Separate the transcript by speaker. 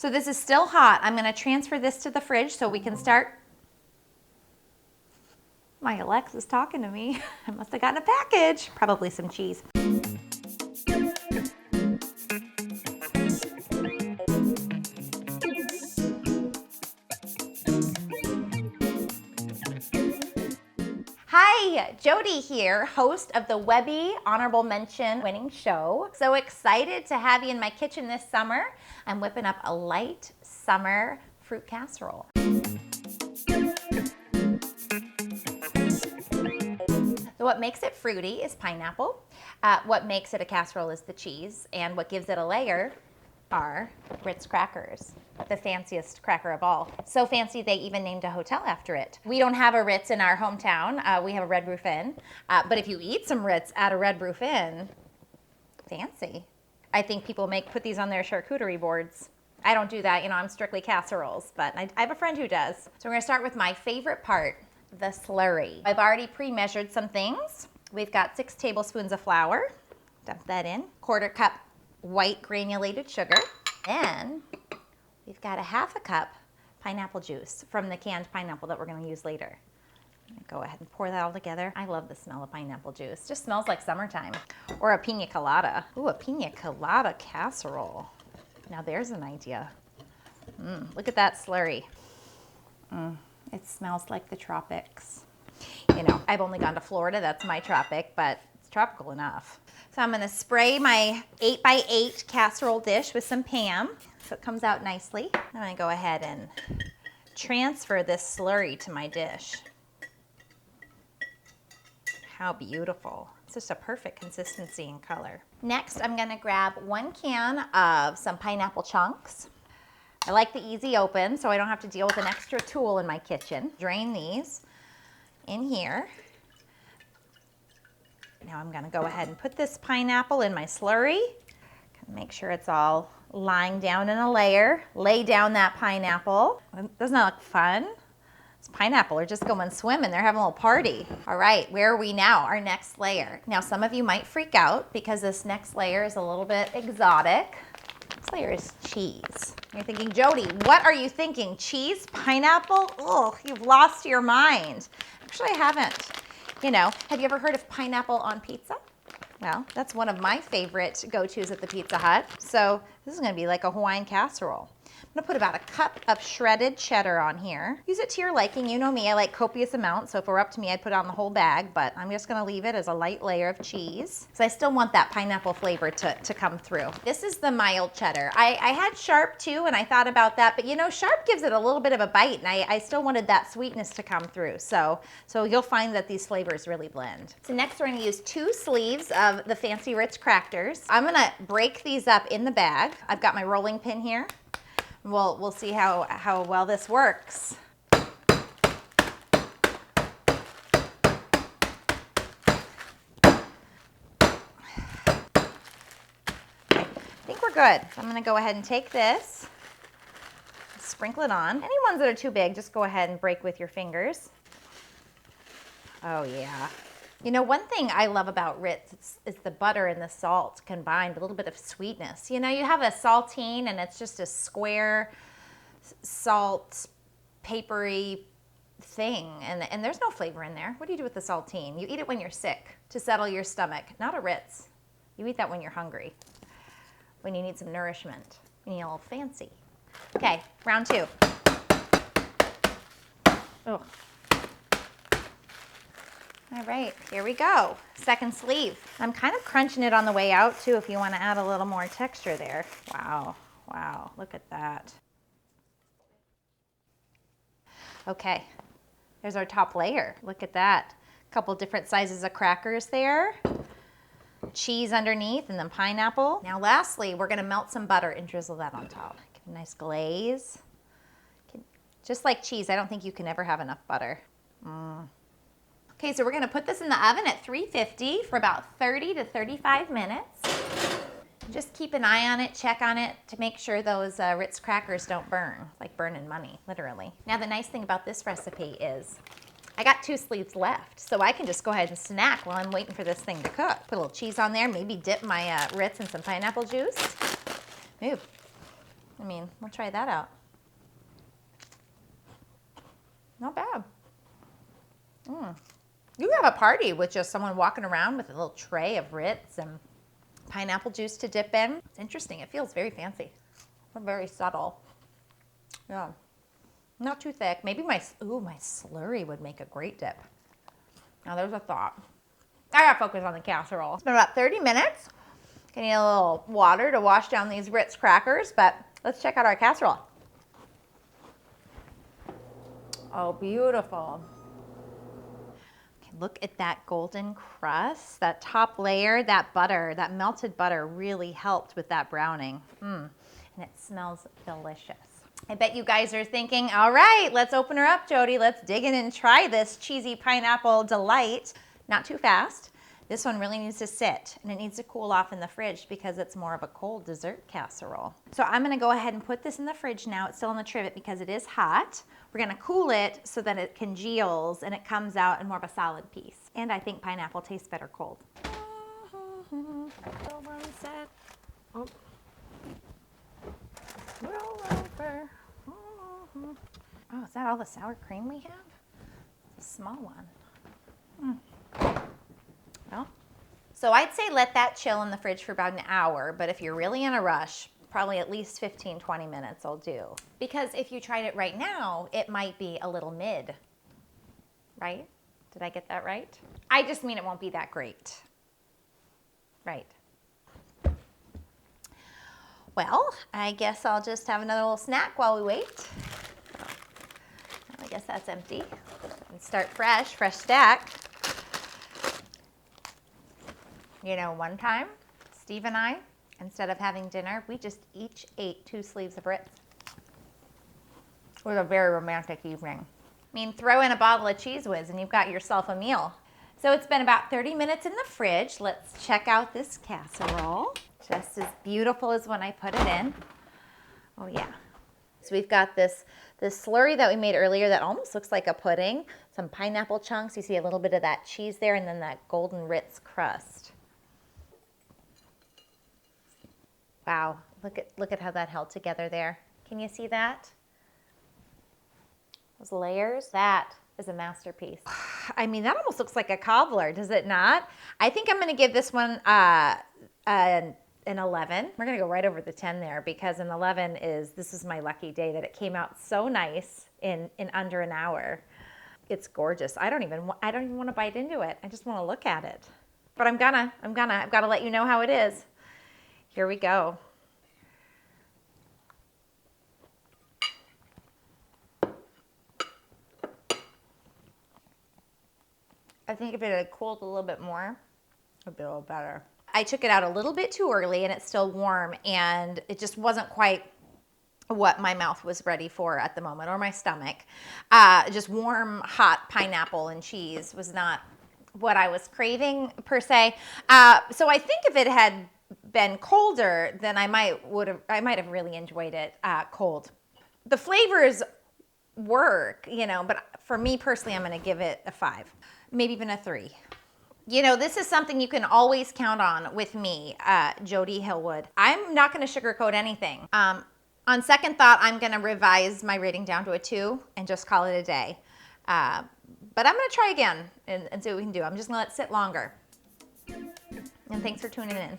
Speaker 1: So this is still hot. I'm gonna transfer this to the fridge so we can start. My Alexa's talking to me. I must have gotten a package. Probably some cheese. Hi, Jody here, host of the Webby Honorable Mention winning show. So excited to have you in my kitchen this summer. I'm whipping up a light summer fruit casserole. So what makes it fruity is pineapple. What makes it a casserole is the cheese, and what gives it a layer are Ritz crackers, the fanciest cracker of all. So fancy they even named a hotel after it. We don't have a Ritz in our hometown. We have a Red Roof Inn. But if you eat some Ritz at a Red Roof Inn, fancy. I think people put these on their charcuterie boards. I don't do that, I'm strictly casseroles, but I have a friend who does. So we're gonna start with my favorite part, the slurry. I've already pre-measured some things. We've got 6 tablespoons of flour. Dump that in. 1/4 cup white granulated sugar, and we've got a 1/2 cup pineapple juice from the canned pineapple that we're going to use later. Go ahead and pour that all together. I love the smell of pineapple juice. Just smells like summertime. Or a pina colada. Ooh, a pina colada casserole. Now there's an idea. Look at that slurry. It smells like the tropics. I've only gone to Florida, that's my tropic, but it's tropical enough. So I'm gonna spray my 8x8 casserole dish with some Pam so it comes out nicely. I'm gonna go ahead and transfer this slurry to my dish. How beautiful. It's just a perfect consistency and color. Next, I'm gonna grab 1 can of some pineapple chunks. I like the easy open so I don't have to deal with an extra tool in my kitchen. Drain these in here. Now I'm gonna go ahead and put this pineapple in my slurry. Make sure it's all lying down in a layer. Lay down that pineapple. Doesn't that look fun? This pineapple are just going swimming. They're having a little party. All right, where are we now? Our next layer. Now some of you might freak out because this next layer is a little bit exotic. This layer is cheese. You're thinking, Jody, what are you thinking? Cheese? Pineapple? Oh, you've lost your mind. Actually, I haven't. Have you ever heard of pineapple on pizza? Well, that's one of my favorite go-tos at the Pizza Hut. So this is gonna be like a Hawaiian casserole. I'm gonna put about 1 cup of shredded cheddar on here. Use it to your liking. You know me, I like copious amounts. So if it were up to me, I'd put on the whole bag, but I'm just gonna leave it as a light layer of cheese. So I still want that pineapple flavor to come through. This is the mild cheddar. I had sharp too, and I thought about that, but sharp gives it a little bit of a bite, and I still wanted that sweetness to come through. So you'll find that these flavors really blend. So next we're gonna use 2 sleeves of the fancy Ritz crackers. I'm gonna break these up in the bag. I've got my rolling pin here. We'll see how well this works. I think we're good. So I'm gonna go ahead and take this, sprinkle it on. Any ones that are too big, just go ahead and break with your fingers. Oh yeah. One thing I love about Ritz is the butter and the salt combined with a little bit of sweetness. You have a saltine and it's just a square salt, papery thing, and there's no flavor in there. What do you do with the saltine? You eat it when you're sick to settle your stomach, not a Ritz. You eat that when you're hungry, when you need some nourishment, when you're a little fancy. Okay, round 2. Oh. All right, here we go. 2nd sleeve. I'm kind of crunching it on the way out too if you want to add a little more texture there. Wow, look at that. Okay, there's our top layer. Look at that. A couple different sizes of crackers there. Cheese underneath and then pineapple. Now lastly, we're gonna melt some butter and drizzle that on top. Give a nice glaze. Just like cheese, I don't think you can ever have enough butter. Okay, so we're gonna put this in the oven at 350 for about 30 to 35 minutes. Just keep an eye on it, check on it to make sure those Ritz crackers don't burn, like burning money, literally. Now the nice thing about this recipe is I got 2 sleeves left, so I can just go ahead and snack while I'm waiting for this thing to cook. Put a little cheese on there, maybe dip my Ritz in some pineapple juice. Ooh, I mean, we'll try that out. Not bad. You have a party with just someone walking around with a little tray of Ritz and pineapple juice to dip in. It's interesting. It feels very fancy, but very subtle. Yeah, not too thick. Maybe my slurry would make a great dip. Now there's a thought. I gotta focus on the casserole. It's been about 30 minutes. Gonna need a little water to wash down these Ritz crackers, but let's check out our casserole. Oh, beautiful. Okay, look at that golden crust, that top layer, that butter, that melted butter really helped with that browning. And it smells delicious. I bet you guys are thinking, all right, let's open her up, Jody. Let's dig in and try this cheesy pineapple delight. Not too fast. This one really needs to sit, and it needs to cool off in the fridge because it's more of a cold dessert casserole. So I'm gonna go ahead and put this in the fridge now. It's still in the trivet because it is hot. We're gonna cool it so that it congeals and it comes out in more of a solid piece. And I think pineapple tastes better cold. Oh. Oh, is that all the sour cream we have? It's a small one. Well, so I'd say let that chill in the fridge for about an hour, but if you're really in a rush, probably at least 15, 20 minutes will do. Because if you tried it right now, it might be a little mid, right? Did I get that right? I just mean it won't be that great, right? Well, I guess I'll just have another little snack while we wait. I guess that's empty. And start fresh stack. You know, one time, Steve and I, instead of having dinner, we just each ate 2 sleeves of Ritz. It was a very romantic evening. I mean, throw in a bottle of Cheese Whiz and you've got yourself a meal. So it's been about 30 minutes in the fridge. Let's check out this casserole. Just as beautiful as when I put it in. Oh yeah. So we've got this slurry that we made earlier that almost looks like a pudding. Some pineapple chunks. You see a little bit of that cheese there and then that golden Ritz crust. Wow, look at how that held together there. Can you see that? Those layers, that is a masterpiece. I mean, that almost looks like a cobbler, does it not? I think I'm gonna give this one an 11. We're gonna go right over the 10 there because an 11 this is my lucky day that it came out so nice in under an hour. It's gorgeous. I don't even want to bite into it. I just want to look at it. But I've got to let you know how it is. Here we go. I think if it had cooled a little bit more, it'd be a little better. I took it out a little bit too early and it's still warm and it just wasn't quite what my mouth was ready for at the moment, or my stomach. Just warm, hot pineapple and cheese was not what I was craving per se. So I think if it had been colder, then I might have really enjoyed it cold. The flavors work, you know, but for me personally, I'm going to give it a 5, maybe even a 3. You know, this is something you can always count on with me, Jody Hillwood. I'm not going to sugarcoat anything. On second thought, I'm going to revise my rating down to a 2 and just call it a day. But I'm going to try again and see what we can do. I'm just going to let it sit longer. And thanks for tuning in.